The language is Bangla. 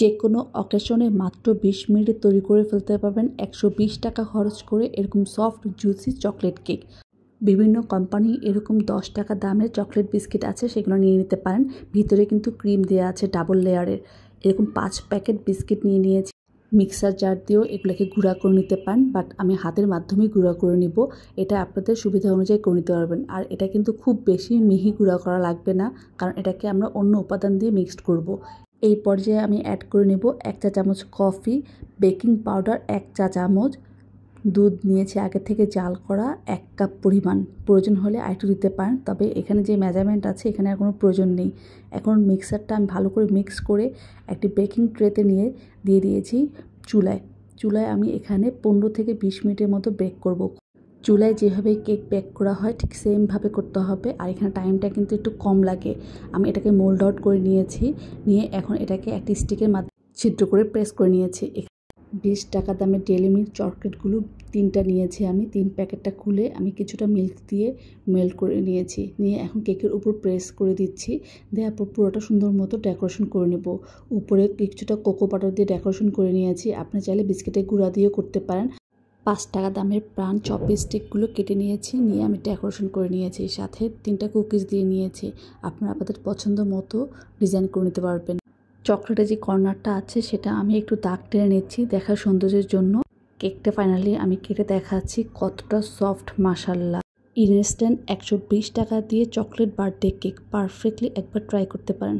যে কোনো অকেশনে মাত্র 20 মিনিটে তৈরি করে ফেলতে পারবেন 120 টাকা খরচ করে এরকম সফট জুসি চকলেট কেক। বিভিন্ন কোম্পানি এরকম 10 টাকা দামের চকলেট বিস্কিট আছে, সেগুলো নিয়ে নিতে পারেন। ভিতরে কিন্তু ক্রিম দেওয়া আছে ডাবল লেয়ারের। এরকম 5 প্যাকেট বিস্কিট নিয়ে নিয়েছি। মিক্সার জার দিয়েও এগুলোকে গুঁড়া করে নিতে পারেন, বাট আমি হাতের মাধ্যমেই গুঁড়া করে নিব। এটা আপনাদের সুবিধা অনুযায়ী করে নিতে পারবেন। আর এটা কিন্তু খুব বেশি মিহি গুঁড়া করা লাগবে না, কারণ এটাকে আমরা অন্য উপাদান দিয়ে মিক্সড করব। এই পর্যায়ে আমি অ্যাড করে নেব 1 চা চামচ কফি, বেকিং পাউডার 1 চা চামচ, দুধ নিয়েছি আগে থেকে জাল করা 1 কাপ পরিমাণ। প্রয়োজন হলে আরেকটু দিতে পারেন, তবে এখানে যে মেজারমেন্ট আছে এখানে আর কোনো প্রয়োজন নেই। এখন মিক্সারটা আমি ভালো করে মিক্স করে একটি বেকিং ট্রেতে নিয়ে দিয়ে দিয়েছি চুলায় আমি এখানে 15 থেকে 20 মিনিটের মতো বেক করব। চুলায় যেভাবে কেক বেক করা হয় ঠিক সেমভাবে করতে হবে। আর এখানে টাইমটা কিন্তু একটু কম লাগে। আমি এটাকে মোল্ড আউট করে নিয়ে এখন এটাকে একটি স্টিকের মাধ্যমে ছিদ্র করে প্রেস করে নিয়েছি। 20 টাকা দামের ডেইলি মিল্ক চকলেটগুলো 3টা নিয়েছি আমি। 3 প্যাকেটটা খুলে আমি কিছুটা মিল্ক দিয়ে মেল্ট করে নিয়েছি। নিয়ে এখন কেকের উপর প্রেস করে দিচ্ছি। দেওয়ার পর পুরোটা সুন্দর মতো ডেকোরেশন করে নেব। উপরে কিছুটা কোকো বাটার দিয়ে ডেকোরেশন করে নিয়েছি। আপনি চাইলে বিস্কিটের গুঁড়া দিয়েও করতে পারেন। 5 টাকা দামের প্রাণ চপি স্টিকগুলো কেটে নিয়েছি, নিয়ে আমি ডেকোরেশন করে নিয়েছি। সাথে 3টা কুকিজ দিয়ে নিয়েছি। আপনারা আপনাদের পছন্দ মতো ডিজাইন করে নিতে পারবেন। চকলেটের যে কর্নারটা আছে সেটা আমি একটু দাগ টেনে নিচ্ছি দেখার সৌন্দর্যের জন্য। কেকটা ফাইনালি আমি কেটে দেখাচ্ছি কতটা সফট, মাশাআল্লাহ। ইনস্ট্যান্ট 120 টাকা দিয়ে চকলেট বার্থডে কেক পারফেক্টলি একবার ট্রাই করতে পারেন।